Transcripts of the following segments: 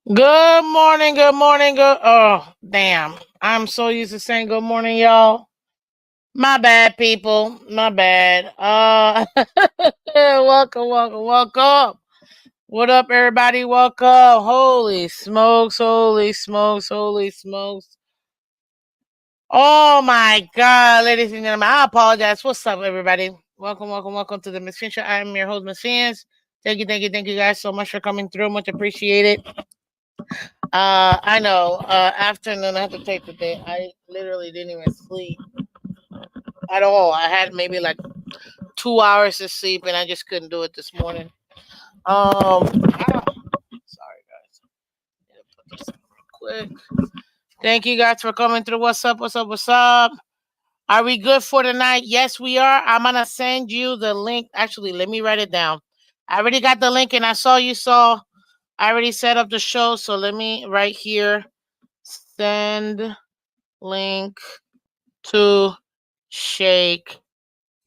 Good morning, good morning, good. Oh, damn. I'm so used to saying good morning, y'all. My bad, people. My bad. Welcome, welcome, welcome. What up, everybody? Welcome. Holy smokes, holy smokes, holy smokes. Oh my God, ladies and gentlemen, I apologize. What's up, everybody? Welcome, welcome, welcome to the Miss Fin Show. I'm your host, Miss Phins. Thank you guys so much for coming through. Much appreciated. I know. Afternoon, I have to take the day. I literally didn't even sleep at all. I had maybe like 2 hours of sleep, and I just couldn't do it this morning. Sorry guys. Need to put this in real quick. Thank you guys for coming through. What's up? What's up? What's up? Are we good for tonight? Yes, we are. I'm gonna send you the link. Actually, let me write it down. I already got the link, and I saw you saw. I already set up the show, so let me right here send link to Shake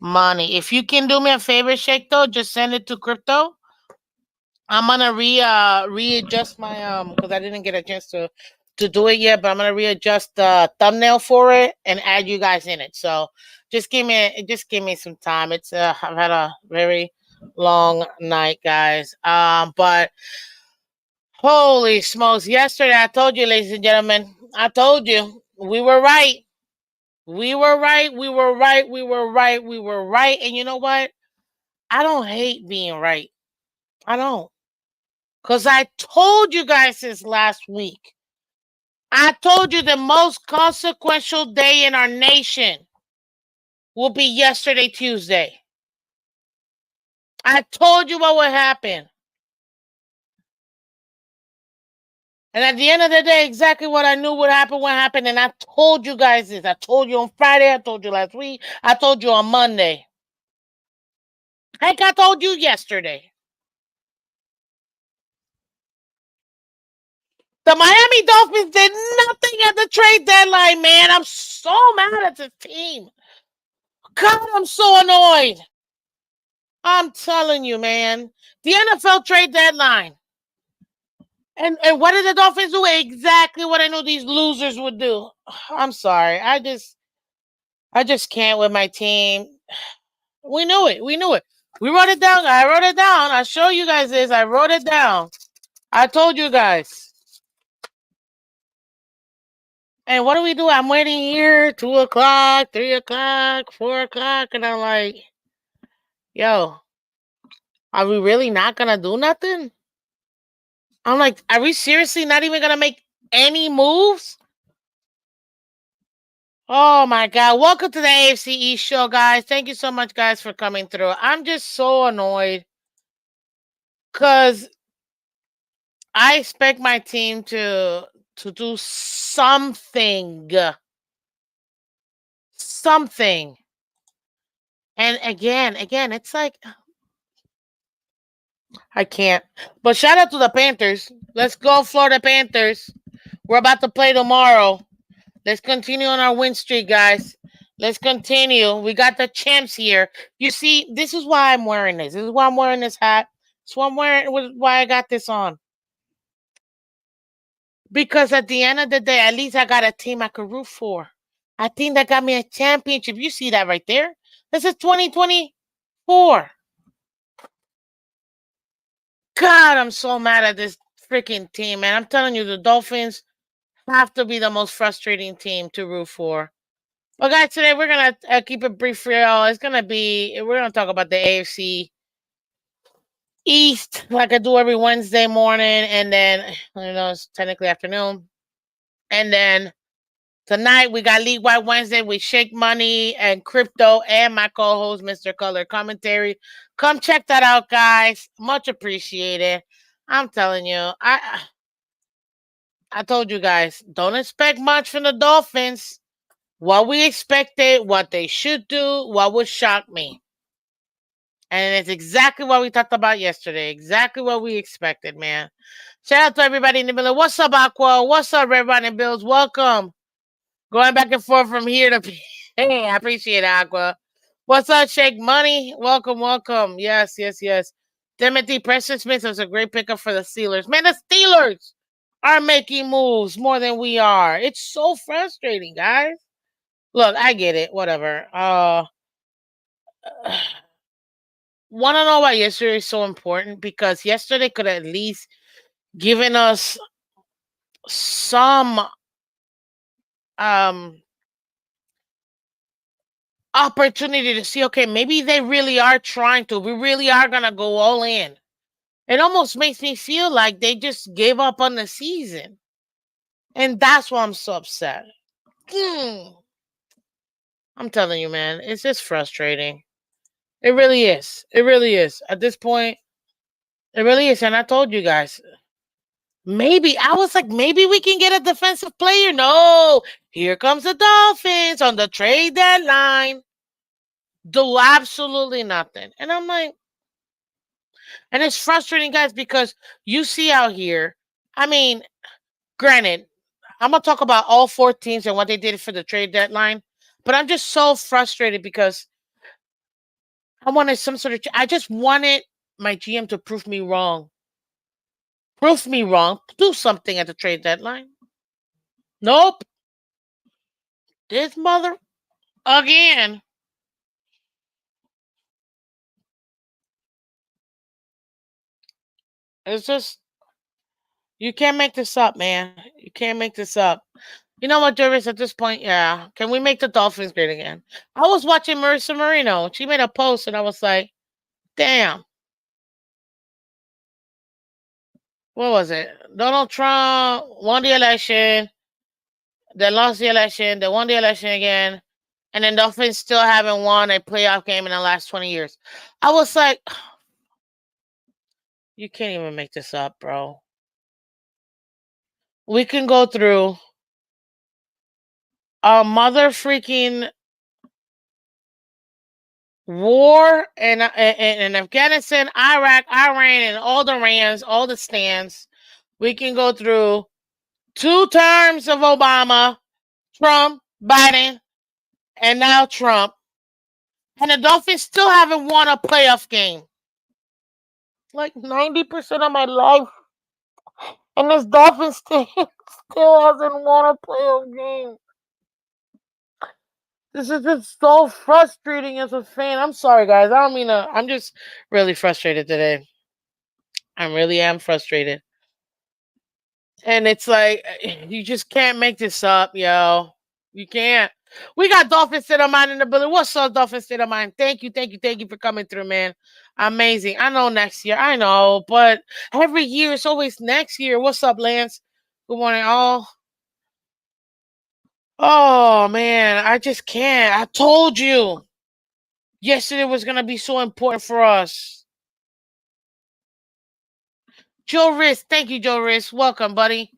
Money. If you can do me a favor, Shake, though, just send it to crypto. I'm gonna readjust my because I didn't get a chance to do it yet, but I'm gonna readjust the thumbnail for it and add you guys in it. So just give me some time. It's I've had a very long night, guys. But holy smokes! Yesterday I told you, ladies and gentlemen, I told you we were right. We were right. We were right. We were right. We were right. And you know what? I don't hate being right. I don't. Because I told you guys this last week. I told you the most consequential day in our nation will be yesterday, Tuesday. I told you what would happen. And at the end of the day, exactly what I knew would happen, what happened. And I told you guys this. I told you on Friday. I told you last week. I told you on Monday. Heck, I told you yesterday. The Miami Dolphins did nothing at the trade deadline, man. I'm so mad at this team. God, I'm so annoyed. I'm telling you, man. The NFL trade deadline. And what did the Dolphins do? Exactly what I knew these losers would do. I'm sorry. I just can't with my team. We knew it. We knew it. We wrote it down. I wrote it down. I'll show you guys this. I wrote it down. I told you guys. And what do we do? I'm waiting here, 2 o'clock, 3 o'clock, 4 o'clock, and I'm like, yo, are we really not gonna do nothing? I'm like, are we seriously not even gonna make any moves? Oh my God. Welcome to the AFC East show, guys. Thank you so much, guys, for coming through. I'm just so annoyed because I expect my team to do something. Something. And again, it's like I can't. But shout out to the Panthers. Let's go, Florida Panthers. We're about to play tomorrow. Let's continue on our win streak, guys. Let's continue. We got the champs here. You see, this is why I'm wearing this. This is why I'm wearing this hat. This why I'm wearing. Why I got this on. Because at the end of the day, at least I got a team I could root for. A team that got me a championship. You see that right there? This is 2024. God, I'm so mad at this freaking team, man. I'm telling you, the Dolphins have to be the most frustrating team to root for. Well, guys, today we're gonna keep it brief for y'all. We're gonna talk about the AFC East, like I do every Wednesday morning, and then it's technically afternoon, and then tonight we got League Wide Wednesday with Shake Money and Crypto and my co-host Mr. Color Commentary. Come check that out, guys. Much appreciated. I'm telling you, I told you guys, don't expect much from the Dolphins. What we expected, what they should do, what would shock me. And it's exactly what we talked about yesterday. Exactly what we expected, man. Shout out to everybody in the middle. What's up, Aqua? What's up, everybody in Bills? Welcome. Going back and forth from here to hey, I appreciate it, Aqua. What's up, Shake Money? Welcome, welcome. Yes. Timothy Preston Smith was a great pickup for the Steelers. Man, the Steelers. are making moves more than we are. It's so frustrating, guys. Look, I get it. Whatever. Want to know why yesterday is so important? Because yesterday could at least given us some um opportunity to see, okay, maybe they really are trying to. We really are gonna go all in. It almost makes me feel like they just gave up on the season. And that's why I'm so upset. Mm. I'm telling you, man, it's just frustrating. It really is. It really is. At this point, it really is. And I told you guys, maybe I was like, maybe we can get a defensive player. No, here comes the Dolphins on the trade deadline. Do absolutely nothing. And I'm like, and it's frustrating, guys, because you see out here, I mean, granted, I'm going to talk about all four teams and what they did for the trade deadline, but I'm just so frustrated because I wanted some sort of, I just wanted my GM to prove me wrong. Prove me wrong. Do something at the trade deadline. Nope. This mother again. It's just, you can't make this up, man. You can't make this up. You know what, Jervis, at this point, yeah. Can we make the Dolphins great again? I was watching Marissa Marino. She made a post and I was like, damn. What was it? Donald Trump won the election, then lost the election, then won the election again, and then Dolphins still haven't won a playoff game in the last 20 years. I was like, you can't even make this up, bro. We can go through a mother freaking war in Afghanistan, Iraq, Iran, and all the Rands, all the stands. We can go through 2 terms of Obama, Trump, Biden, and now Trump. And the Dolphins still haven't won a playoff game. Like 90% of my life. And this Dolphins team still hasn't won a playoff game. This is just so frustrating as a fan. I'm sorry, guys. I don't mean to. I'm just really frustrated today. I really am frustrated. And it's like, you just can't make this up, yo. You can't. We got Dolphin State of Mind in the building. What's up, Dolphin State of Mind? Thank you for coming through, man. Amazing. I know next year. I know, but every year it's always next year. What's up, Lance? Good morning, all. Oh, man. I just can't. I told you. Yesterday was going to be so important for us. Joe Riss. Thank you, Joe Riss. Welcome, buddy.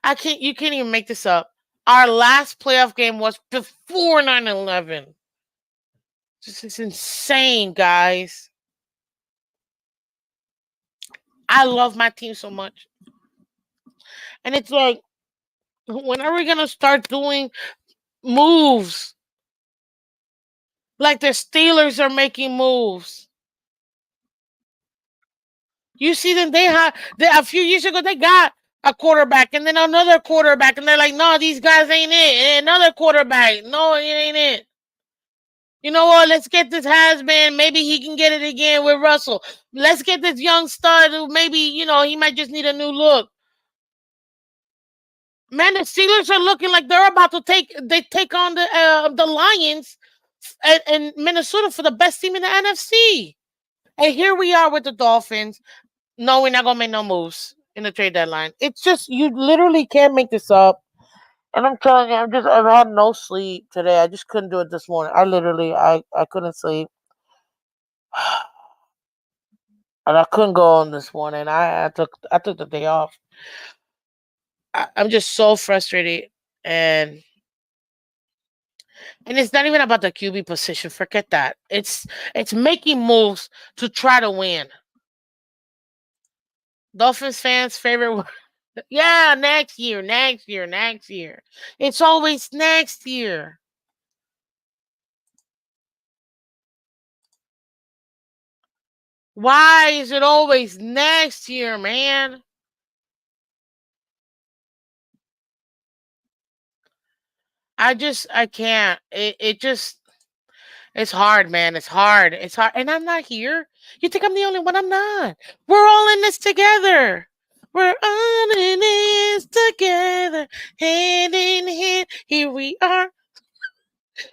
You can't even make this up. Our last playoff game was before 9/11. This is insane, guys. I love my team so much. And it's like, when are we going to start doing moves? Like the Steelers are making moves. You see them, a few years ago, they got a quarterback and then another quarterback. And they're like, no, these guys ain't it. And another quarterback. No, it ain't it. You know what? Let's get this has-been. Maybe he can get it again with Russell. Let's get this young stud who maybe, he might just need a new look. Man, the Steelers are looking like they're about to take on the Lions and Minnesota for the best team in the NFC. And here we are with the Dolphins. No, we're not going to make no moves in the trade deadline. It's just, you literally can't make this up. And I'm telling you, I've had no sleep today. I just couldn't do it this morning. I couldn't sleep. And I couldn't go on this morning. I took the day off. I'm just so frustrated, and it's not even about the QB position. Forget that. It's making moves to try to win. Dolphins fans' favorite word. Yeah, next year. It's always next year. Why is it always next year, man? I can't. It's hard, man. It's hard. It's hard. And I'm not here. You think I'm the only one? I'm not. We're all in this together. We're all in this together, hand in hand. Here we are,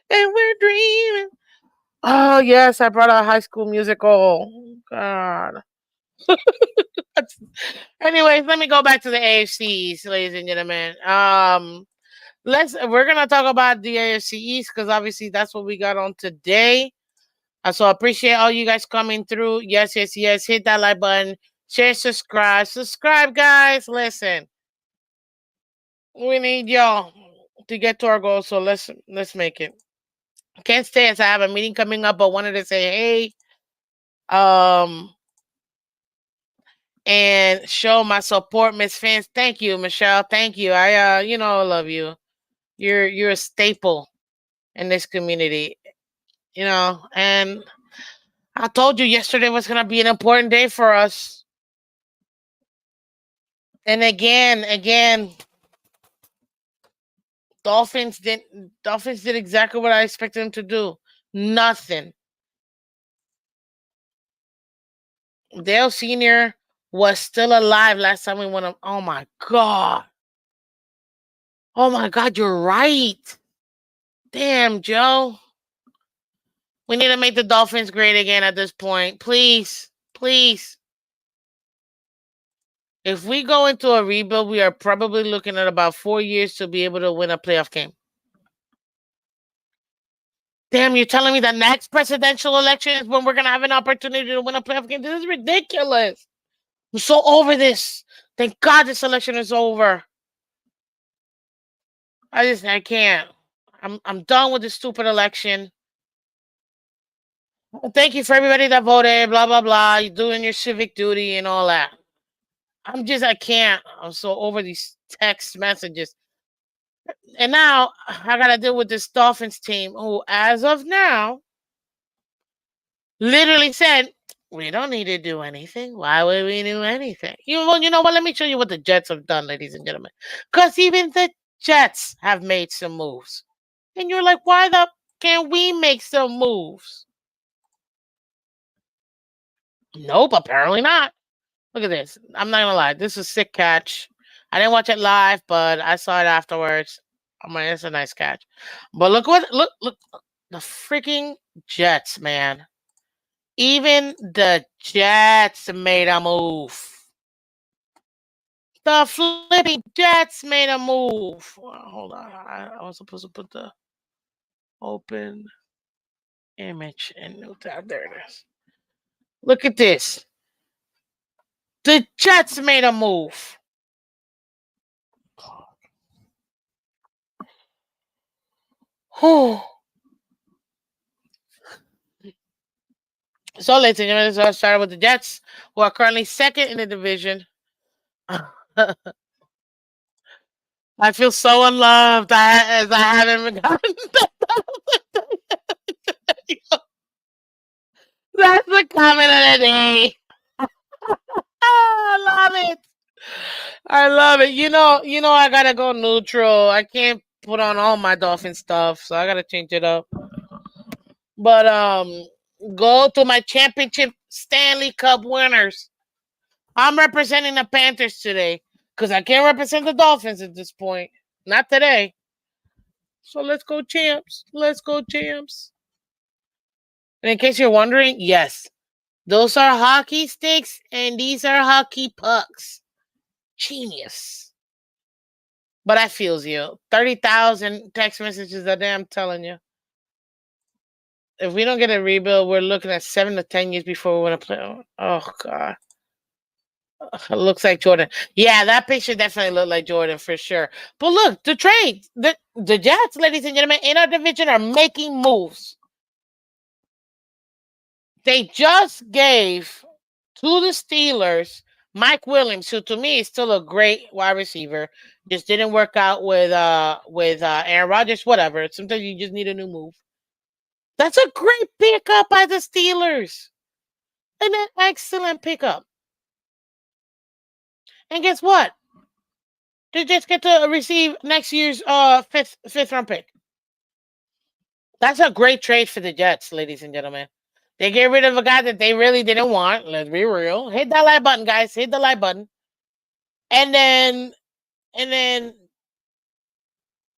and we're dreaming. Oh yes, I brought a High School Musical. God. Anyways, let me go back to the AFCs, ladies and gentlemen. We're gonna talk about the AFC East because obviously that's what we got on today. So I appreciate all you guys coming through. Yes, yes, yes. Hit that like button. Share, subscribe, guys. Listen, we need y'all to get to our goal. So let's make it. Can't stay as I have a meeting coming up, but wanted to say hey, and show my support, Miss Phins. Thank you, Michelle. Thank you. I I love you. You're a staple in this community. And I told you yesterday was gonna be an important day for us. And again, Dolphins did exactly what I expected them to do. Nothing. Dale Sr. was still alive last time we won him. Oh my god. Oh my god, you're right. Damn, Joe. We need to make the Dolphins great again at this point. Please. Please. If we go into a rebuild, we are probably looking at about 4 years to be able to win a playoff game. Damn, you're telling me the next presidential election is when we're going to have an opportunity to win a playoff game? This is ridiculous. I'm so over this. Thank God this election is over. I can't. I'm done with this stupid election. Thank you for everybody that voted, blah, blah, blah. You're doing your civic duty and all that. I can't. I'm so over these text messages. And now I got to deal with this Dolphins team who, as of now, literally said, we don't need to do anything. Why would we do anything? You know what? Let me show you what the Jets have done, ladies and gentlemen. Because even the Jets have made some moves. And you're like, why the can't we make some moves? Nope, apparently not. Look at this. I'm not gonna lie. This is a sick catch. I didn't watch it live, but I saw it afterwards. I mean, it's a nice catch. But look the freaking Jets, man. Even the Jets made a move. The flipping Jets made a move. Hold on. I was supposed to put the open image in new tab. There it is. Look at this. The Jets made a move. Oh. So, ladies and gentlemen, let's start with the Jets, who are currently second in the division. I feel so unloved as I haven't gotten That's the comment of the day. I love it. I love it. I gotta go neutral. I can't put on all my Dolphin stuff, so I gotta change it up. But go to my championship Stanley Cup winners. I'm representing the Panthers today because I can't represent the Dolphins at this point. Not today. So let's go, champs. Let's go, champs. And in case you're wondering, yes, those are hockey sticks and these are hockey pucks. Genius. But I feels you. 30,000 text messages a day, I'm telling you. If we don't get a rebuild, we're looking at 7 to 10 years before we want to play. Oh, God. It looks like Jordan. Yeah, that picture definitely looked like Jordan for sure. But look, the trade, the Jets, ladies and gentlemen, in our division are making moves. They just gave to the Steelers Mike Williams, who to me is still a great wide receiver. Just didn't work out with Aaron Rodgers. Whatever. Sometimes you just need a new move. That's a great pickup by the Steelers. An excellent pickup. And guess what? They just get to receive next year's fifth round pick. That's a great trade for the Jets, ladies and gentlemen. They get rid of a guy that they really didn't want. Let's be real. Hit that like button, guys. Hit the like button. And then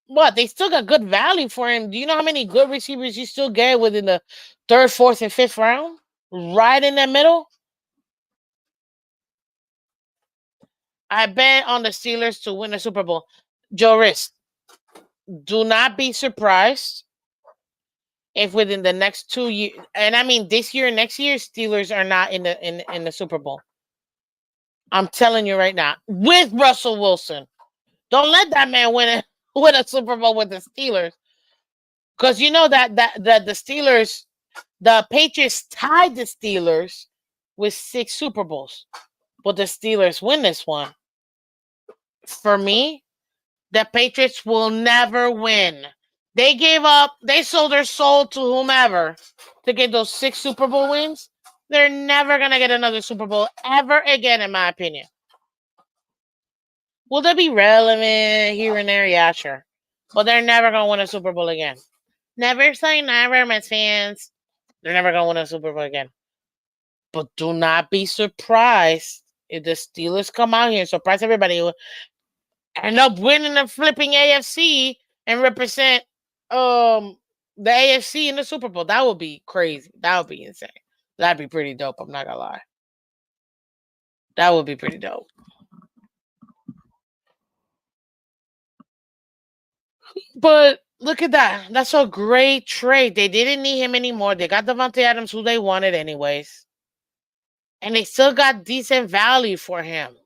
what? They still got good value for him. Do you know how many good receivers you still get within the third, fourth, and fifth round? Right in the middle. I bet on the Steelers to win the Super Bowl. Joe Rist, do not be surprised if within the next 2 years, and I mean this year, next year, Steelers are not in the Super Bowl. I'm telling you right now, with Russell Wilson, don't let that man win a Super Bowl with the Steelers, because you know that the Steelers, the Patriots tied the Steelers with 6 Super Bowls, but the Steelers win this one. For me, the Patriots will never win. They gave up, they sold their soul to whomever to get those 6 Super Bowl wins. They're never going to get another Super Bowl ever again, in my opinion. Will they be relevant here and there? Yeah, sure. But they're never going to win a Super Bowl again. Never say never, Mets fans. They're never going to win a Super Bowl again. But do not be surprised if the Steelers come out here and surprise everybody, end up winning the flipping AFC and represent the AFC in the Super Bowl. That would be crazy. That would be insane. That'd be pretty dope. I'm not gonna lie. That would be pretty dope. But look at that. That's a great trade. They didn't need him anymore. They got Devontae Adams, who they wanted anyways. And they still got decent value for him.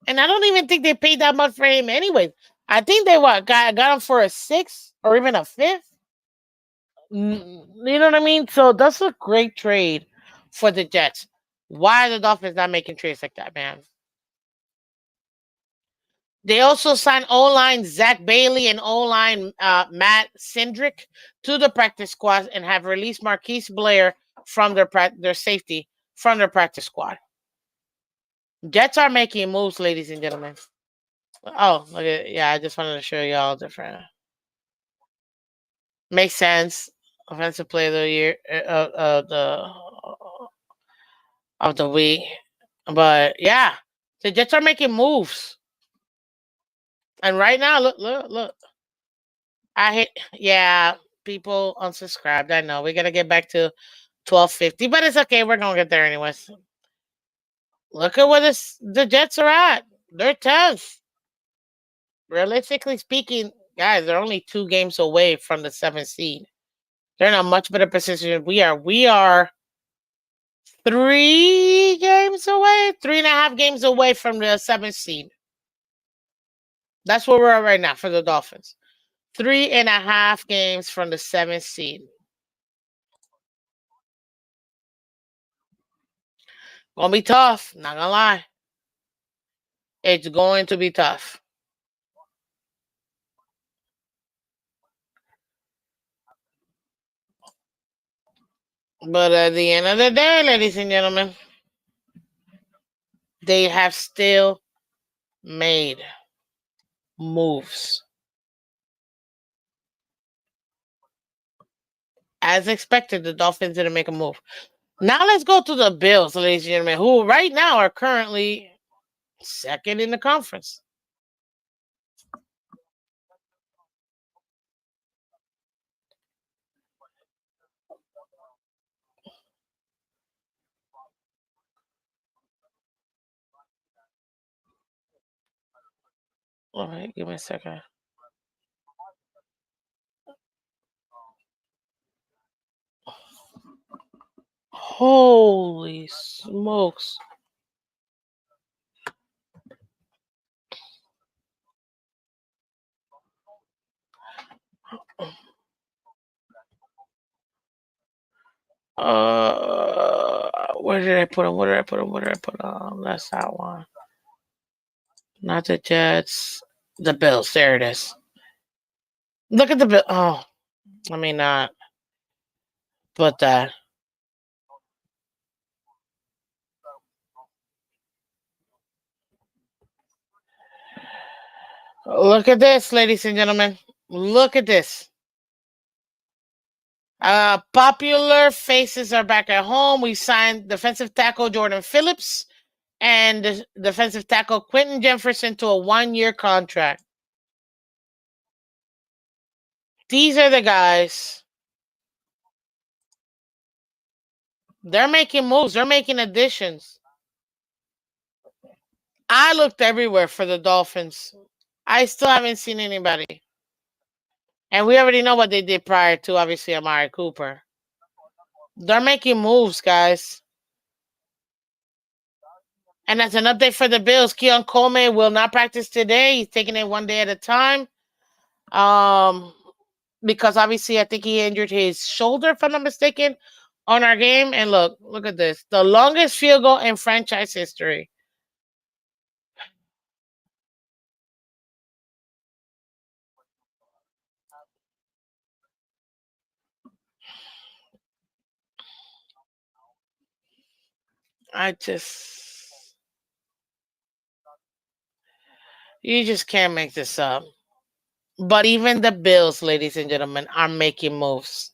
And I don't even think they paid that much for him anyways. I think they got him for a 6th or even a 5th. You know what I mean? So that's a great trade for the Jets. Why are the Dolphins not making trades like that, man? They also signed O-line Zach Bailey and O-line Matt Sindrick to the practice squad and have released Marquise Blair from their safety from their practice squad. Jets are making moves, ladies and gentlemen. Oh, look at, yeah, I just wanted to show y'all different. Makes sense. Offensive player of the year of the week. But yeah, the Jets are making moves. And right now, look. I hit, yeah, people unsubscribed. I know. We got to get back to 1250, but it's okay. We're going to get there anyways. Look at where the Jets are at. They're 10th. Realistically speaking, guys, they're only 2 games away from the 7th seed. They're in a much better position than we are. We are 3 games away, 3.5 games away from the 7th seed. That's where we're at right now for the Dolphins. 3.5 games from the 7th seed. Gonna be tough, not gonna lie. It's going to be tough. But at the end of the day, ladies and gentlemen, they have still made moves. As expected, the Dolphins didn't make a move. Now let's go to the Bills, ladies and gentlemen, who right now are currently 2nd in the conference. All right, give me a second. Holy smokes. Where did I put him? Where did I put him? Where did I put him? That's that one. Not the Jets. The Bills. There it is. Look at the Bill. Oh, let me not put that. Look at this, ladies and gentlemen. Look at this. Popular faces are back at home. We signed defensive tackle Jordan Phillips and defensive tackle Quentin Jefferson to a 1-year contract. These are the guys. They're making moves. They're making additions. I looked everywhere for the Dolphins. I still haven't seen anybody. And we already know what they did prior to, obviously, Amari Cooper. They're making moves, guys. And as an update for the Bills, Keon Coleman will not practice today. He's taking it one day at a time. Because obviously I think he injured his shoulder, if I'm not mistaken, on our game. And look at this. The longest field goal in franchise history. You just can't make this up. But even the Bills, ladies and gentlemen, are making moves.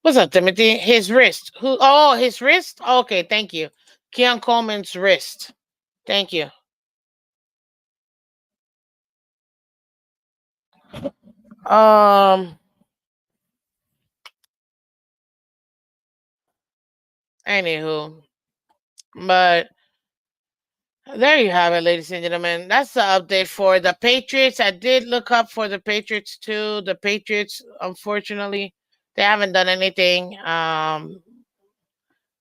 What's up, Timothy? His wrist. Who? Oh, his wrist? Okay, thank you. Keon Coleman's wrist. Thank you. Anywho. But there you have it, ladies and gentlemen. That's the update for the Patriots. I did look up for the Patriots too. The Patriots, unfortunately, they haven't done anything. I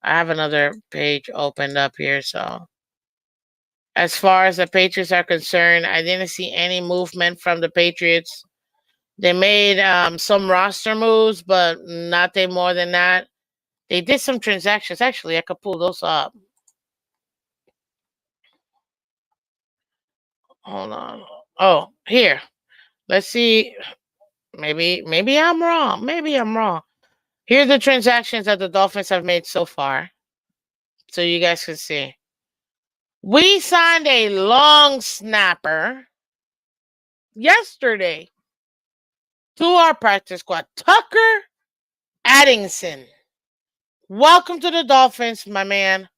have another page opened up here. So, as far as the Patriots are concerned, I didn't see any movement from the Patriots. They made some roster moves, but nothing more than that. They did some transactions. Actually, I could pull those up. Hold on. Oh, here. Let's see. Maybe I'm wrong. Maybe I'm wrong. Here are the transactions that the Dolphins have made so far, so you guys can see. We signed a long snapper yesterday to our practice squad, Tucker Addington. Welcome to the Dolphins, my man.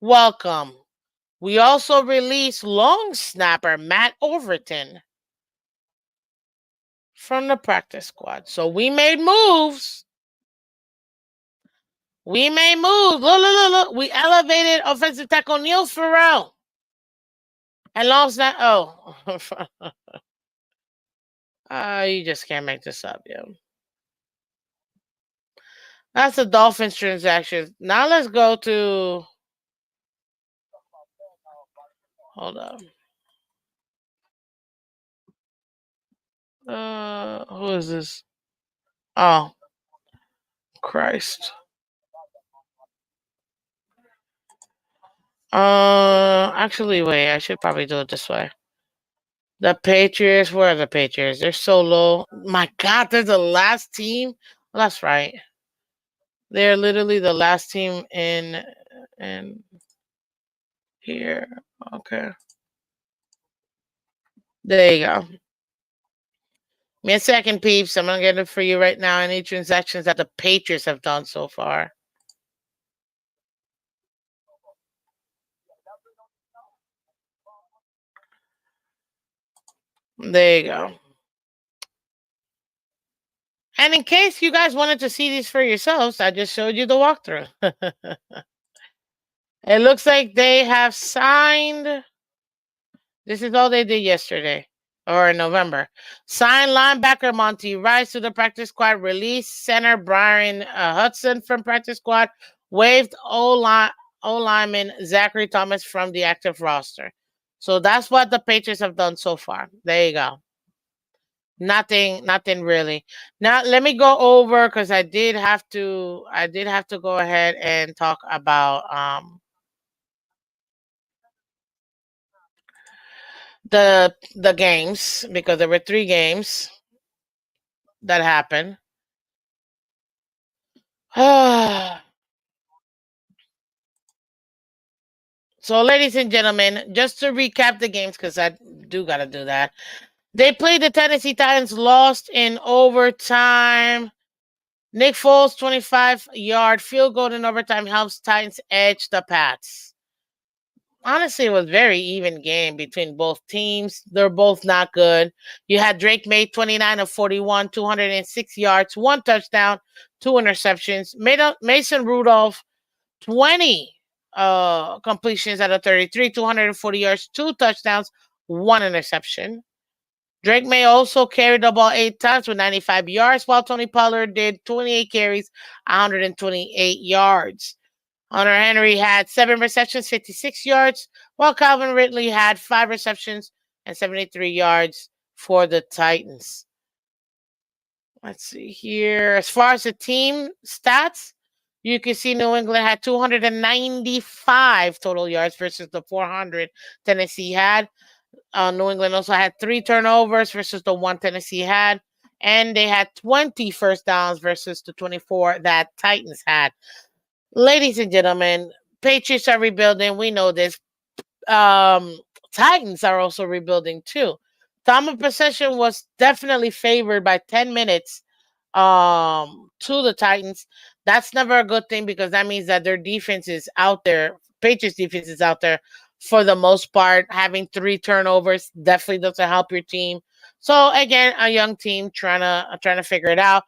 Welcome. We also released long snapper Matt Overton from the practice squad. So we made moves. We made moves. Look. We elevated offensive tackle Neil Farrell. And long snap. Oh. You just can't make this up, yo. That's the Dolphins transaction. Now let's go to. Hold on. Who is this? Oh, Christ. Actually, wait. I should probably do it this way. The Patriots. Where are the Patriots? They're so low. My God, they're the last team. Well, that's right. They're literally the last team in here. Okay. There you go. Give me a second, peeps. I'm gonna get it for you right now. Any transactions that the Patriots have done so far. There you go. And in case you guys wanted to see these for yourselves, I just showed you the walkthrough. It looks like they have signed. This is all they did yesterday or in November. Signed linebacker Monty Rice to the practice squad. Released center Brian Hudson from practice squad. Waived O lineman Zachary Thomas from the active roster. So that's what the Patriots have done so far. There you go. Nothing really. Now let me go over because I did have to go ahead and talk about the games because there were 3 games that happened. So, ladies and gentlemen, just to recap the games, because I do got to do that. They played the Tennessee Titans, lost in overtime. Nick Foles, 25-yard field goal in overtime helps Titans edge the Pats. Honestly, it was very even game between both teams. They're both not good. You had Drake May, 29 of 41, 206 yards, 1 touchdown, 2 interceptions. Mason Rudolph, 20 completions out of 33, 240 yards, 2 touchdowns, 1 interception. Drake May also carried the ball 8 times with 95 yards, while Tony Pollard did 28 carries, 128 yards. Hunter Henry had 7 receptions, 56 yards, while Calvin Ridley had 5 receptions and 73 yards for the Titans. Let's see here. As far as the team stats, you can see New England had 295 total yards versus the 400 Tennessee had. New England also had 3 turnovers versus the 1 Tennessee had. And they had 20 first downs versus the 24 that Titans had. Ladies and gentlemen, Patriots are rebuilding. We know this. Titans are also rebuilding too. Time of possession was definitely favored by 10 minutes to the Titans. That's never a good thing because that means that their defense is out there. Patriots defense is out there for the most part. Having 3 turnovers definitely doesn't help your team. So again, a young team trying to figure it out.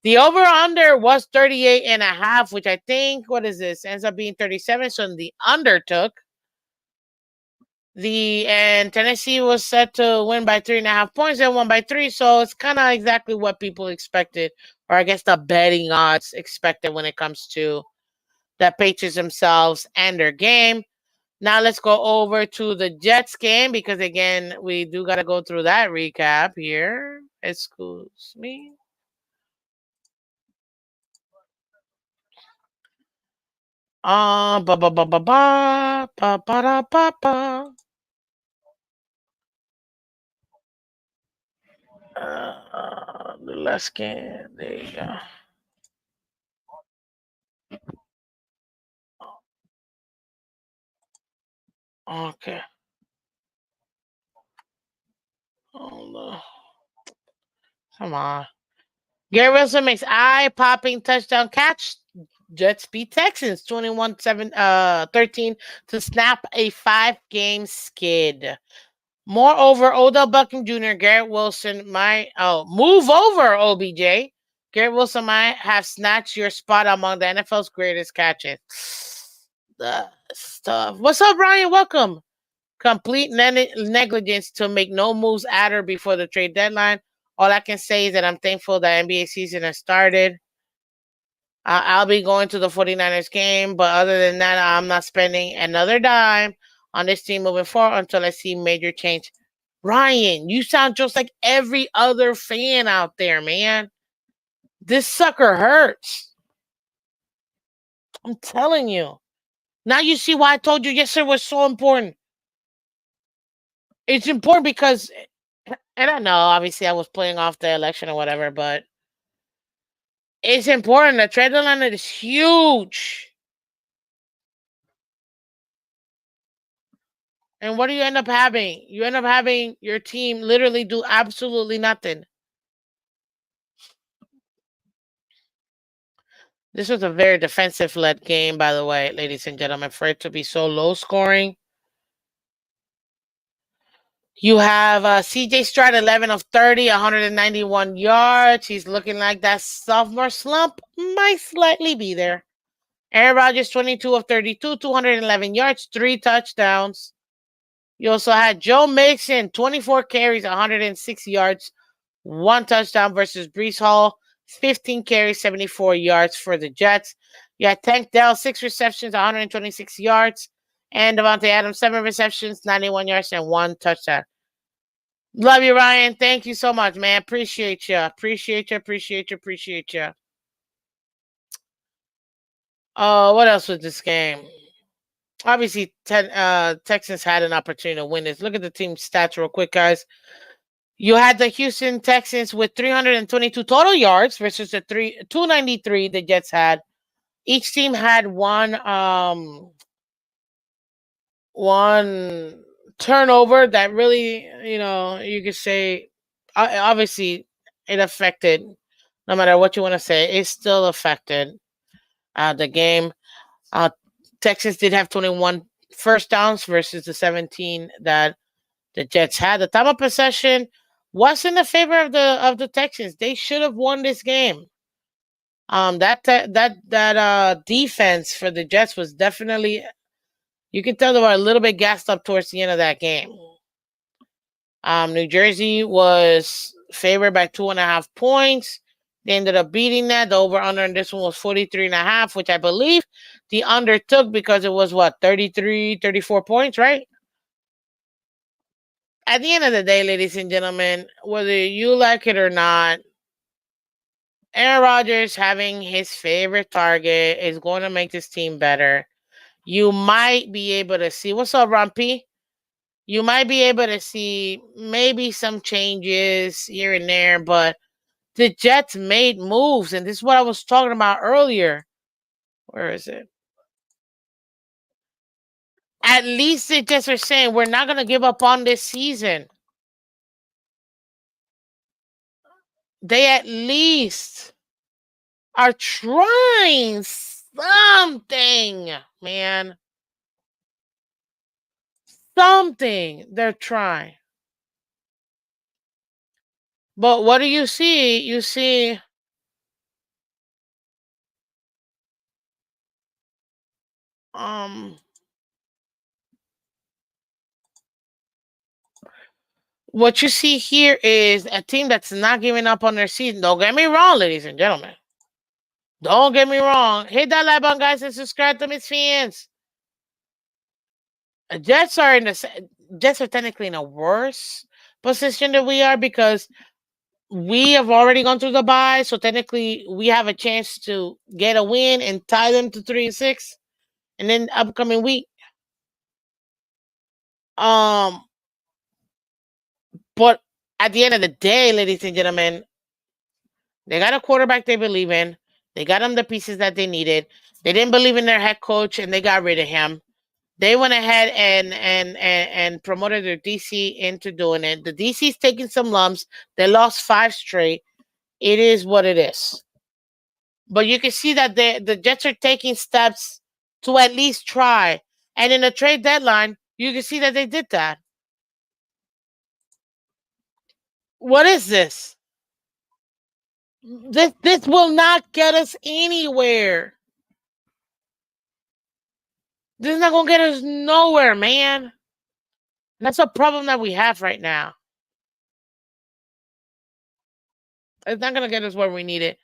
The over under was 38 and a half, which I think, what is this? Ends up being 37. So the under took. And Tennessee was set to win by 3.5 points. They won by 3. So it's kind of exactly what people expected, or I guess the betting odds expected when it comes to the Patriots themselves and their game. Now let's go over to the Jets game because again, we do got to go through that recap here. Excuse me. Ba ba ba ba ba ba ba da ba ba. The last game. There you go. Okay. Oh no. Come on. Gary Wilson makes eye-popping touchdown catch. Jets beat Texans 21-13 to snap a 5-game skid. Moreover, Odell Beckham Jr., Garrett Wilson might move over OBJ. Garrett Wilson might have snatched your spot among the NFL's greatest catches. The stuff. What's up, Ryan? Welcome. Complete negligence to make no moves at or before the trade deadline. All I can say is that I'm thankful that NBA season has started. I'll be going to the 49ers game, but other than that, I'm not spending another dime on this team moving forward until I see major change. Ryan, you sound just like every other fan out there, man. This sucker hurts. I'm telling you. Now you see why I told you yesterday was so important. It's important because, and I know, obviously, I was playing off the election or whatever, but it's important. The trade deadline is huge. And what do you end up having? You end up having your team literally do absolutely nothing. This was a very defensive-led game, by the way, ladies and gentlemen, for it to be so low scoring. You have CJ Stroud, 11 of 30, 191 yards. He's looking like that sophomore slump might slightly be there. Aaron Rodgers, 22 of 32, 211 yards, 3 touchdowns. You also had Joe Mixon, 24 carries, 106 yards, 1 touchdown versus Brees Hall, 15 carries, 74 yards for the Jets. You had Tank Dell, 6 receptions, 126 yards, and Devontae Adams, 7 receptions, 91 yards, and 1 touchdown. Love you, Ryan. Thank you so much, man. Appreciate you. Appreciate you. What else was this game? Obviously, Texans had an opportunity to win this. Look at the team stats real quick, guys. You had the Houston Texans with 322 total yards versus the 293 the Jets had. Each team had one one turnover that really, you could say, obviously, it affected. No matter what you want to say, it still affected the game. Uh, Texas did have 21 first downs versus the 17 that the Jets had. The time of possession was in the favor of the Texans. They should have won this game. That defense for the Jets was definitely, you could tell they were a little bit gassed up towards the end of that game. New Jersey was favored by 2.5 points. They ended up beating that. The over-under in this one was 43.5, which I believe the under took because it was, 33, 34 points, right? At the end of the day, ladies and gentlemen, whether you like it or not, Aaron Rodgers having his favorite target is going to make this team better. You might be able to see, what's up, Rumpy? You might be able to see maybe some changes here and there, but the Jets made moves, and this is what I was talking about earlier. Where is it? At least the Jets are saying we're not going to give up on this season. They at least are trying something, man. Something they're trying. But what do you see? You see what you see here is a team that's not giving up on their season. Don't get me wrong, ladies and gentlemen. Don't get me wrong. Hit that like button, guys, and subscribe to Miss Phins. Jets are Jets are technically in a worse position than we are because we have already gone through the bye, so technically we have a chance to get a win and tie them to 3-6, and then upcoming week. But at the end of the day, ladies and gentlemen, they got a quarterback they believe in. They got them the pieces that they needed. They didn't believe in their head coach, and they got rid of him. They went ahead and promoted their DC into doing it. The DC's taking some lumps. They lost 5 straight. It is what it is. But you can see that the Jets are taking steps to at least try. And in the trade deadline, you can see that they did that. What is this? This will not get us anywhere. This is not gonna get us nowhere, man. That's a problem that we have right now. It's not gonna get us where we need it.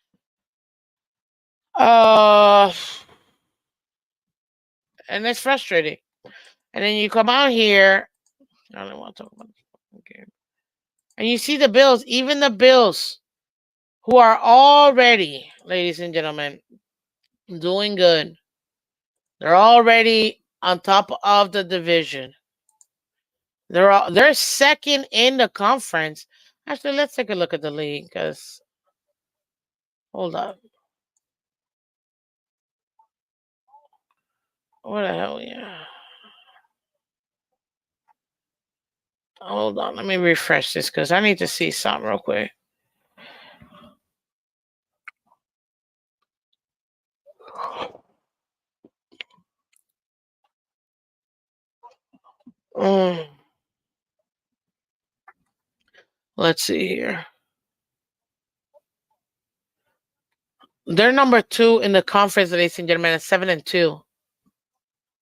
And it's frustrating. And then you come out here. I don't want to talk about this game. And you see the Bills, even the Bills, who are already, ladies and gentlemen, doing good. They're already on top of the division. They're second in the conference. Actually, let's take a look at the league because hold up. What the hell? Yeah. Hold on. Let me refresh this because I need to see something real quick. Let's see here. They're number 2 in the conference, ladies and gentlemen, at 7-2.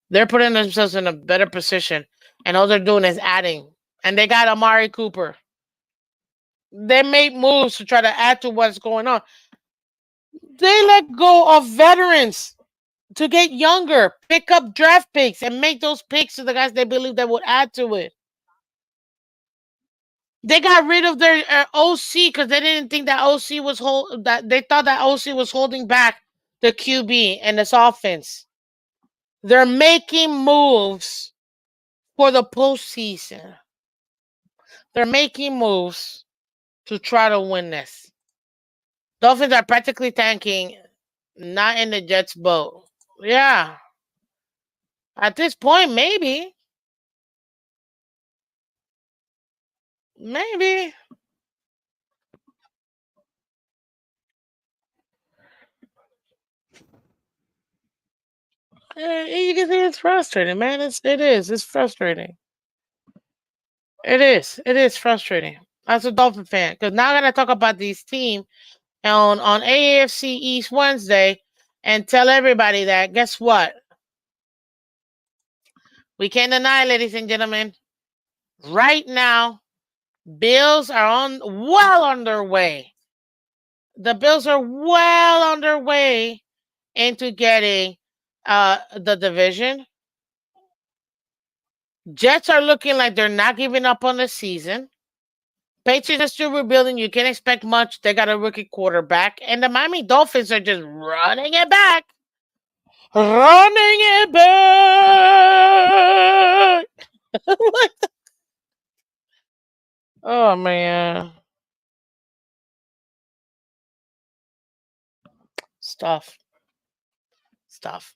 They're putting themselves in a better position, and all they're doing is adding. And they got Amari Cooper. They made moves to try to add to what's going on. They let go of veterans to get younger, pick up draft picks, and make those picks to the guys they believe that would add to it. They got rid of their OC because they didn't think that OC was that they thought that OC was holding back the QB and this offense. They're making moves for the postseason. They're making moves to try to win this. Dolphins are practically tanking, not in the Jets' boat. Yeah. At this point, maybe. Maybe. You can see it's frustrating, man. It is. It's frustrating. It is. It is frustrating. As a Dolphin fan, because now I gotta talk about these teams on AFC East Wednesday and tell everybody that guess what? We can't deny, ladies and gentlemen. Right now, Bills are well on their way. The Bills are well on their way into getting the division. Jets are looking like they're not giving up on the season. Patriots are still rebuilding. You can't expect much. They got a rookie quarterback. And the Miami Dolphins are just running it back. Running it back. Oh, man. Stuff. Tough.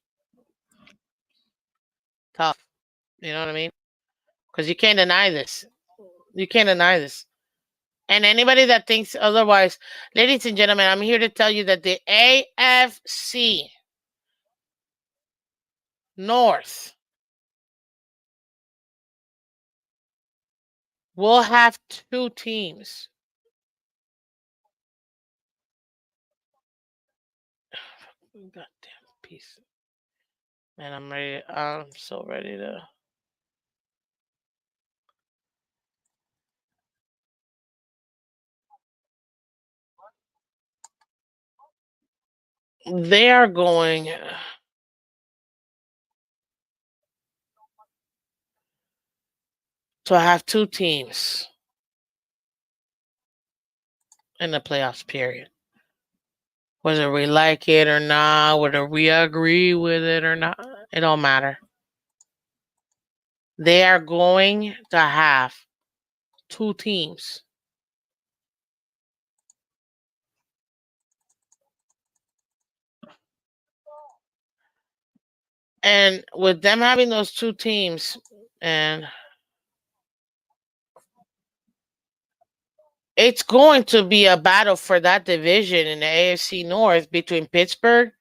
You know what I mean? Because you can't deny this. You can't deny this. And anybody that thinks otherwise, ladies and gentlemen, I'm here to tell you that the AFC North will have two teams. Goddamn piece. Man, I'm ready. I'm so ready to. They are going to have two teams in the playoffs, period. Whether we like it or not, whether we agree with it or not, it don't matter. They are going to have two teams. And with them having those two teams, and it's going to be a battle for that division in the AFC North between Pittsburgh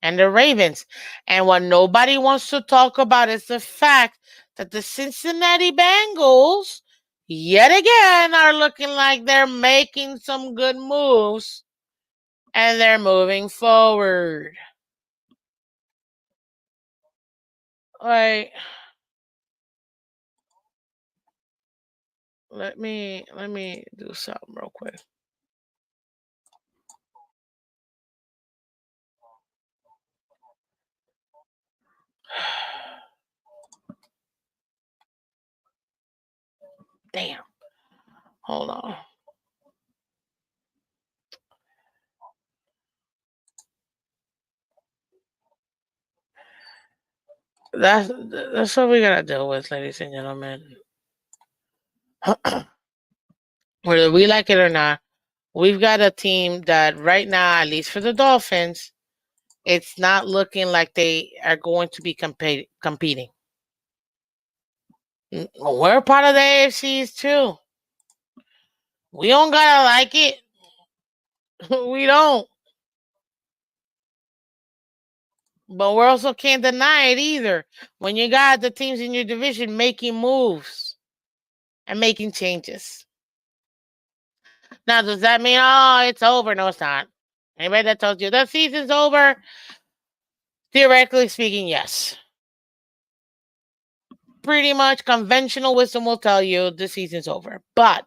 and the Ravens. And what nobody wants to talk about is the fact that the Cincinnati Bengals, yet again, are looking like they're making some good moves and they're moving forward. Like, let me do something real quick. Damn. Hold on. That's what we gotta deal with, ladies and gentlemen. Whether we like it or not, we've got a team that right now, at least for the Dolphins, it's not looking like they are going to be competing. We're part of the AFCs too. We don't gotta like it. We don't. But we also can't deny it either. When you got the teams in your division making moves and making changes. Now, does that mean, oh, it's over? No, it's not. Anybody that tells you the season's over, theoretically speaking, yes. Pretty much conventional wisdom will tell you the season's over. But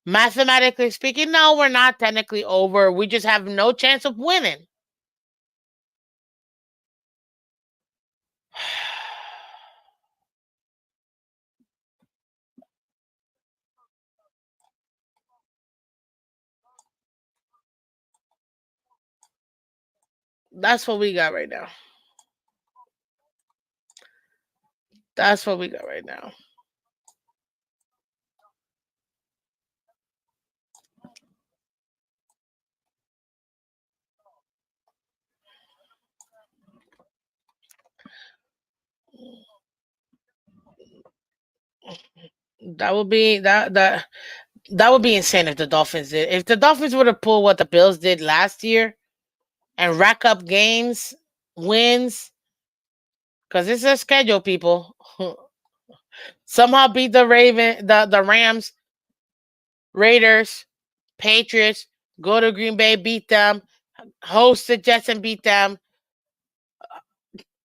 mathematically speaking, no, we're not technically over. We just have no chance of winning. That's what we got right now. That's what we got right now. That would be that would be insane if the Dolphins did. If the Dolphins were to pull what the Bills did last year and rack up games, wins, because it's a schedule, people. Somehow beat the Rams, Raiders, Patriots, go to Green Bay, beat them, host the Jets and beat them,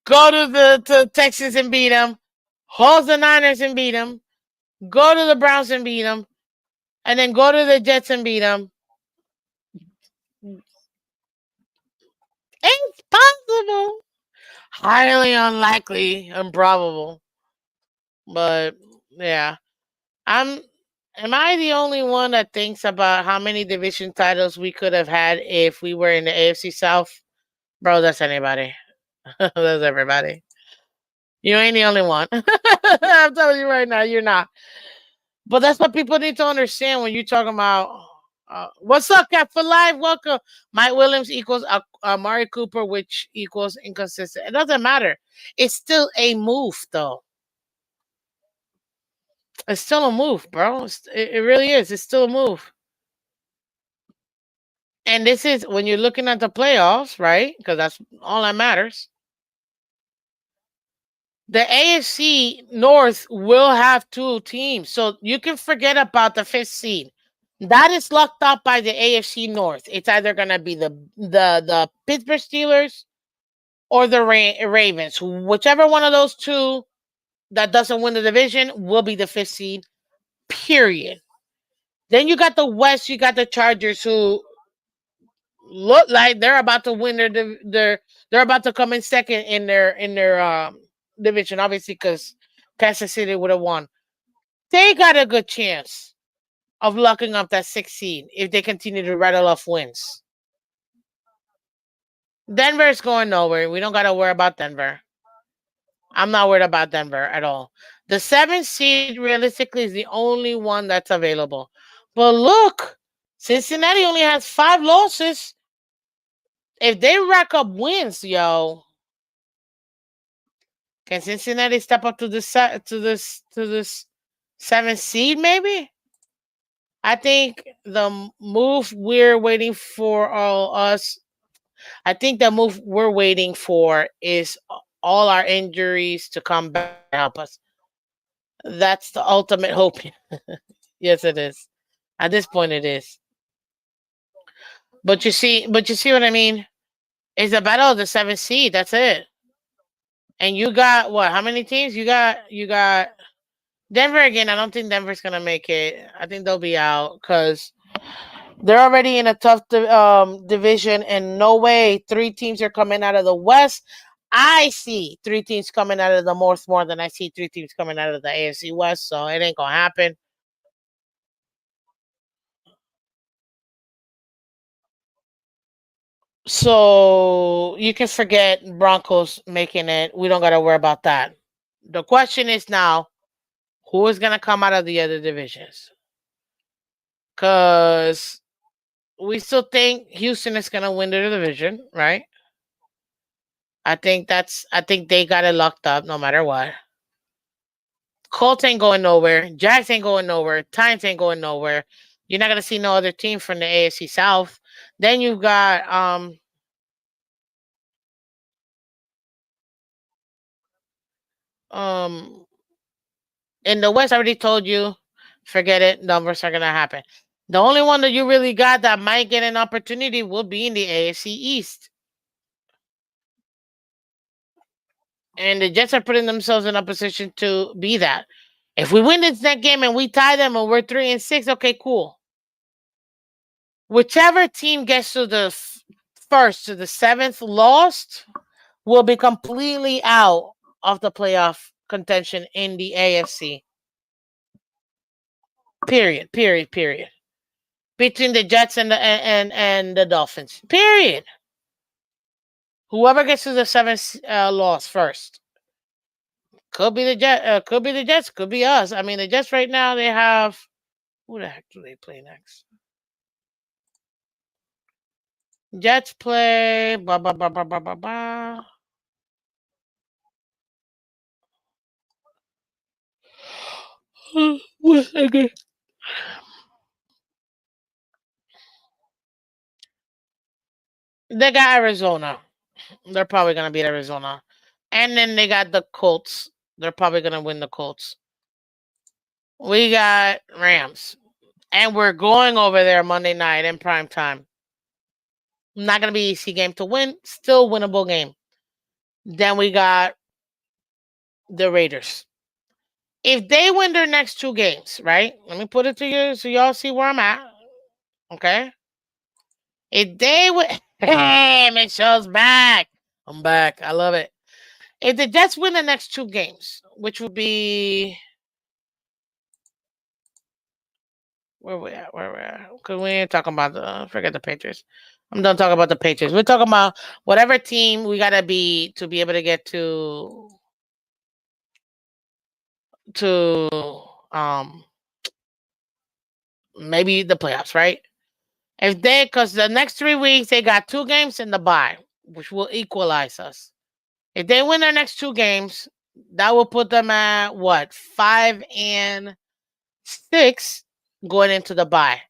go to the Texans and beat them, host the Niners and beat them, go to the Browns and beat them, and then go to the Jets and beat them. It's possible. Highly unlikely, improbable. But yeah, I'm. Am I the only one that thinks about how many division titles we could have had if we were in the AFC South? Bro, that's anybody. That's everybody. You ain't the only one. I'm telling you right now, you're not. But that's what people need to understand when you're talking about. What's up, Cap for Life? Welcome. Mike Williams equals Amari Cooper, which equals inconsistent. It doesn't matter. It's still a move, though. It's still a move, bro. It really is. It's still a move. And this is when you're looking at the playoffs, right? Because that's all that matters. The AFC North will have two teams. So you can forget about the fifth seed. That is locked up by the AFC North. It's either gonna be the Pittsburgh Steelers or the Ravens. Whichever one of those two that doesn't win the division will be the fifth seed. Period. Then you got the West. You got the Chargers, who look like they're about to win they're about to come in second in their division. Obviously, because Kansas City would have won. They got a good chance of locking up that sixth seed if they continue to rattle off wins. Denver's going nowhere. We don't got to worry about Denver. I'm not worried about Denver at all. The seventh seed realistically is the only one that's available. But look, Cincinnati only has 5 losses. If they rack up wins, yo, can Cincinnati step up to this 7th seed? Maybe. I think the move we're waiting for all us. I think the move we're waiting for is all our injuries to come back and help us. That's the ultimate hope. Yes, it is. At this point, it is. But you see what I mean? It's a battle of the 7th seed. That's it. And you got what? How many teams? You got Denver again. I don't think Denver's gonna make it. I think they'll be out because they're already in a tough division, and no way 3 teams are coming out of the West. I see 3 teams coming out of the North more than I see 3 teams coming out of the AFC West, so it ain't gonna happen. So you can forget Broncos making it. We don't gotta worry about that. The question is now, who is gonna come out of the other divisions? Because we still think Houston is gonna win the division, right? I think they got it locked up no matter what. Colts ain't going nowhere. Jags ain't going nowhere. Titans ain't going nowhere. You're not gonna see no other team from the AFC South. Then you've got um in the West. I already told you, forget it. Numbers are gonna happen. The only one that you really got that might get an opportunity will be in the AFC East. And the Jets are putting themselves in a position to be that. If we win this next game and we tie them and we're 3-6, okay, cool. Whichever team gets to the first to the 7th lost will be completely out of the playoff contention in the AFC. Period. Period. Period. Between the Jets and the Dolphins. Period. Whoever gets to the 7th loss first. Could be the could be the Jets, could be us. I mean, the Jets right now, they have, who the heck do they play next? Jets play blah blah blah blah blah blah blah. Okay. They got Arizona. They're probably gonna beat Arizona. And then they got the Colts. They're probably gonna win the Colts. We got Rams. And we're going over there Monday night in prime time. Not gonna be an easy game to win. Still winnable game. Then we got the Raiders. If they win their next two games, right? Let me put it to you so y'all see where I'm at. Okay. If they win, hey, Michelle's back. I'm back. I love it. If the Jets win the next two games, which would be where we at? Where we at? Because we ain't talking about the forget the Patriots. I'm done talking about the Patriots. We're talking about whatever team we gotta be to be able to get to maybe the playoffs, right? If they because the next 3 weeks they got two games in the bye, which will equalize us. If they win their next two games, that will put them at what 5-6 going into the bye.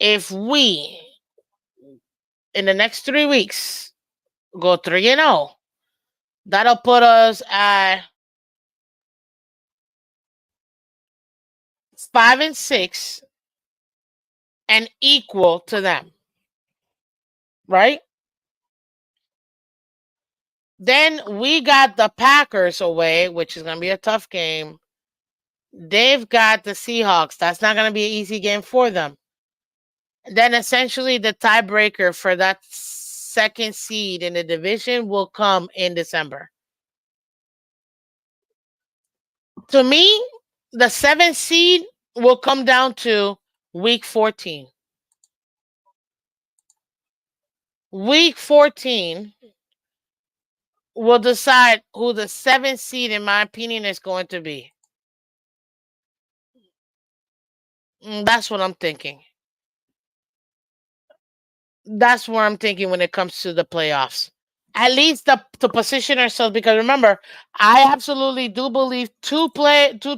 If we in the next 3 weeks go 3-0, that'll put us at 5-6 and equal to them, right? Then we got the Packers away, which is going to be a tough game. They've got the Seahawks. That's not going to be an easy game for them. Then essentially the tiebreaker for that second seed in the division will come in December. To me, the 7th seed will come down to week 14. Week 14 will decide who the 7th seed, in my opinion, is going to be. That's what I'm thinking. That's where I'm thinking when it comes to the playoffs. At least to position ourselves, because remember, I absolutely do believe two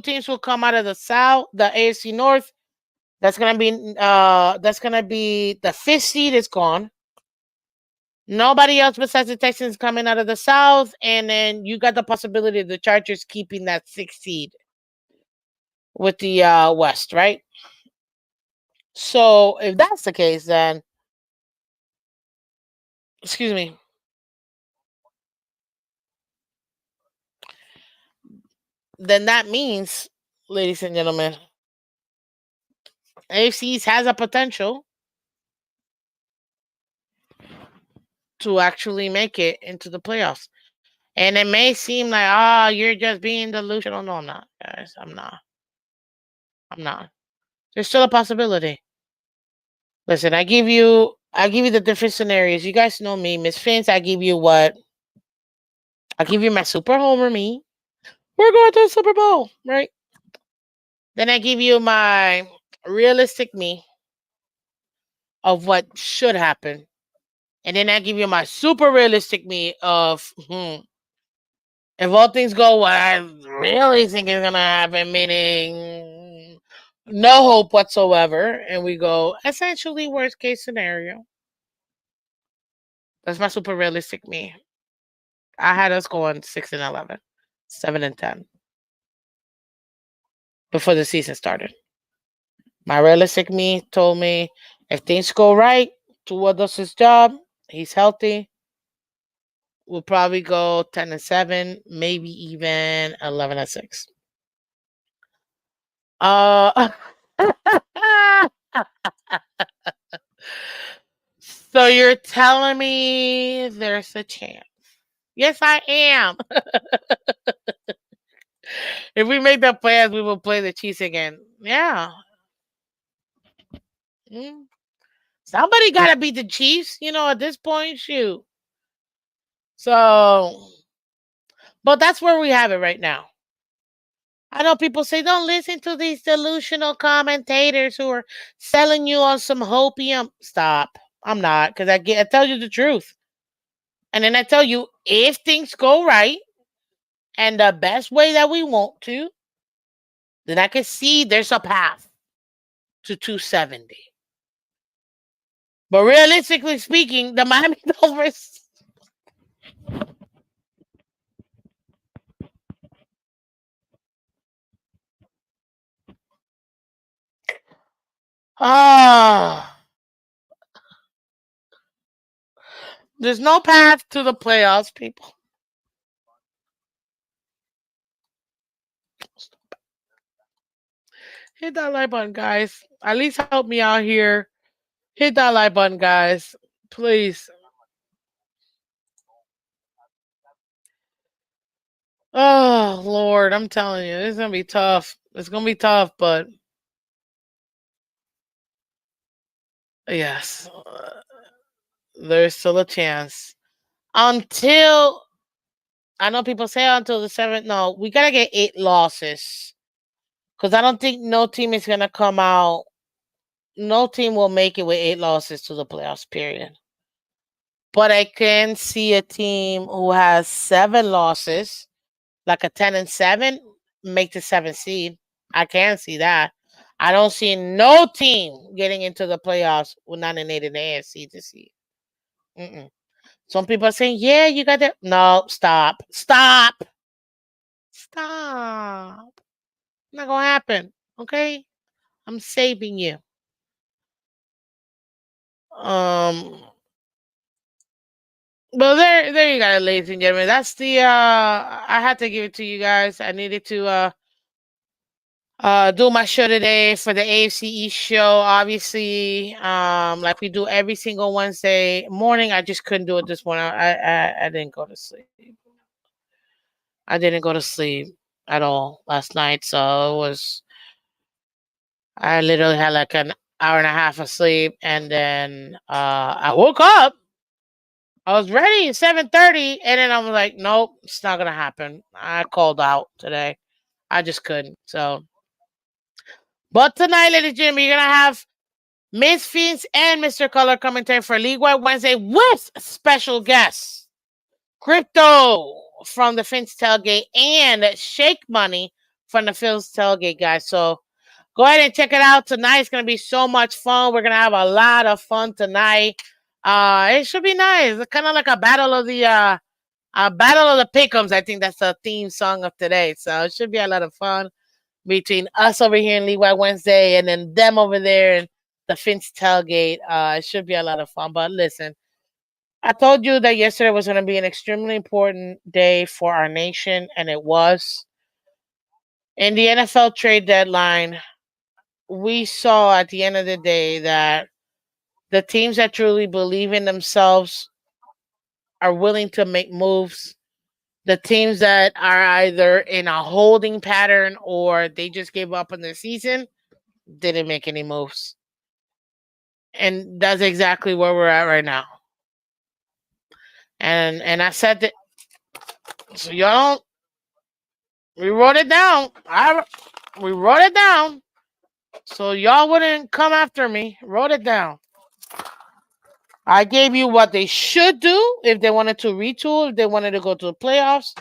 teams will come out of the South, the AFC North. That's gonna be the 5th seed is gone. Nobody else besides the Texans coming out of the South, and then you got the possibility of the Chargers keeping that 6th seed with the West, right? So if that's the case, then excuse me, then that means, ladies and gentlemen, AFC has a potential to actually make it into the playoffs. And it may seem like, oh, you're just being delusional. No, I'm not, guys. I'm not. I'm not. There's still a possibility. Listen, I give you the different scenarios. You guys know me, Miss Phins. I give you what? I give you my super homer me. We're going to the Super Bowl, right? Then I give you my realistic me of what should happen. And then I give you my super realistic me of if all things go what I really think is gonna happen, meaning no hope whatsoever, and we go essentially worst case scenario. That's my super realistic me. I had us going 6-11, 7-10 before the season started. My realistic me told me if things go right, Tua does his job, he's healthy. We'll probably go 10-7, maybe even 11-6. So you're telling me there's a chance? Yes, I am. If we make the plans, we will play the Chiefs again. Yeah. Somebody got to beat the Chiefs, at this point. Shoot. So, but that's where we have it right now. I know people say, don't listen to these delusional commentators who are selling you on some hopium. Stop. I'm not, because I tell you the truth. And then I tell you, if things go right, and the best way that we want to, then I can see there's a path to 270. But realistically speaking, the Miami Dolphins. Ah, there's no path to the playoffs, people. Hit that like button, guys. At least help me out here. Hit that like button, guys. Please. Oh, Lord. I'm telling you, it's going to be tough. It's going to be tough, but yes, there's still a chance. Until, I know people say until the 7th. No, we got to get 8 losses. Because I don't think no team is going to come out. No team will make it with 8 losses to the playoffs, period. But I can see a team who has 7 losses, like a 10-7, make the 7th seed. I can see that. I don't see no team getting into the playoffs with 9 and 8 in the AFC this year. Mm-mm. Some people are saying, "Yeah, you got that." No, stop, stop. Not gonna happen. Okay, I'm saving you. Um, Well, there you got it, ladies and gentlemen. That's the I had to give it to you guys. I needed to do my show today for the AFC East show. Obviously, like we do every single Wednesday morning. I just couldn't do it this morning. I didn't go to sleep. I didn't go to sleep at all last night, so it was I literally had like an hour and a half of sleep, and then I woke up. I was ready at 7:30, and then I was like, nope, it's not gonna happen. I called out today. I just couldn't. So, but tonight, ladies and gentlemen, you're gonna have Miss Phins and Mr. Color commentary for League Wide Wednesday with special guests, Crypto from the Phins Tailgate and Shake Money from the Phils Tailgate, guys. So go ahead and check it out. Tonight it's gonna be so much fun. We're gonna have a lot of fun tonight. It should be nice. It's kind of like a battle of the Battle of the Pick'ems. I think that's the theme song of today. So it should be a lot of fun between us over here in League Wide Wednesday and then them over there in the Finch Tailgate. It should be a lot of fun. But listen, I told you that yesterday was going to be an extremely important day for our nation, and it was. In the NFL trade deadline, we saw at the end of the day that the teams that truly believe in themselves are willing to make moves. The teams that are either in a holding pattern or they just gave up on the season didn't make any moves. And that's exactly where we're at right now. And I said that, so y'all, we wrote it down. We wrote it down. So y'all wouldn't come after me. Wrote it down. I gave you what they should do if they wanted to retool, if they wanted to go to the playoffs.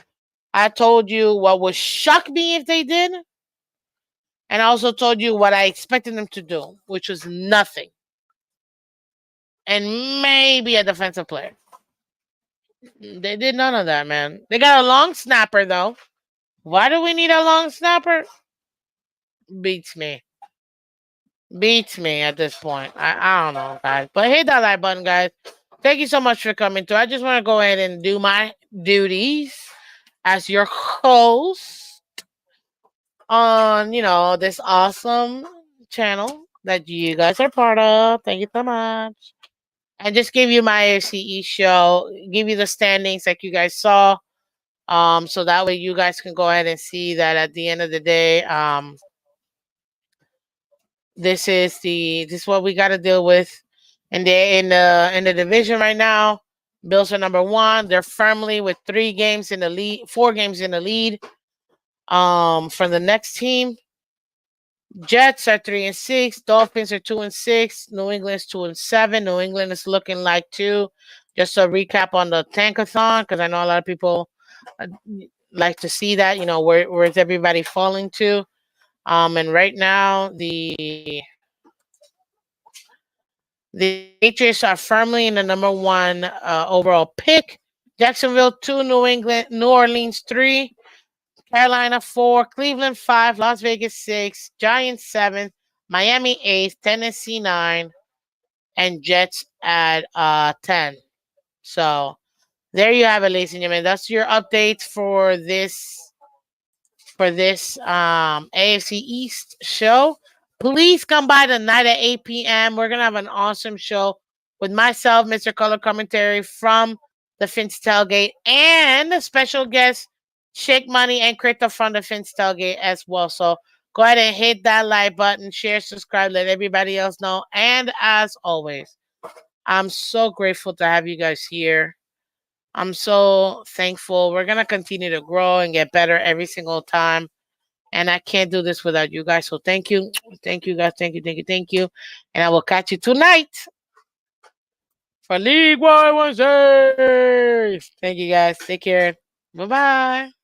I told you what would shock me if they did. And I also told you what I expected them to do, which was nothing. And maybe a defensive player. They did none of that, man. They got a long snapper, though. Why do we need a long snapper? Beats me. Beats me at this point. I don't know, guys. But hit that like button, guys. Thank you so much for coming through. I just want to go ahead and do my duties as your host on, this awesome channel that you guys are part of. Thank you so much. And just give you my AFCE show, give you the standings like you guys saw. So that way you guys can go ahead and see that at the end of the day, this is what we got to deal with. And they in the division right now, Bills are number 1. They're firmly with 3 games in the lead, 4 games in the lead. From the next team, Jets are 3-6. Dolphins are 2-6. New England's 2-7. New England is looking like 2. Just a recap on the tankathon, because I know a lot of people like to see that. Where's everybody falling to? And right now, the Patriots are firmly in the number one overall pick. Jacksonville 2, New Orleans 3, Carolina 4, Cleveland 5, Las Vegas 6, Giants 7, Miami 8, Tennessee 9, and Jets at 10. So there you have it, ladies and gentlemen. That's your update for this AFC East show. Please come by tonight at 8 p.m. We're gonna have an awesome show with myself, Mr. Color Commentary from the Phins Tailgate, and a special guest, Shake Money and Crypto from the Phins Tailgate as well. So go ahead and hit that like button, share, subscribe, let everybody else know. And as always, I'm so grateful to have you guys here. I'm so thankful. We're going to continue to grow and get better every single time. And I can't do this without you guys. So thank you. Thank you, guys. Thank you, thank you, thank you. And I will catch you tonight for League Wide Wednesdays. Thank you, guys. Take care. Bye-bye.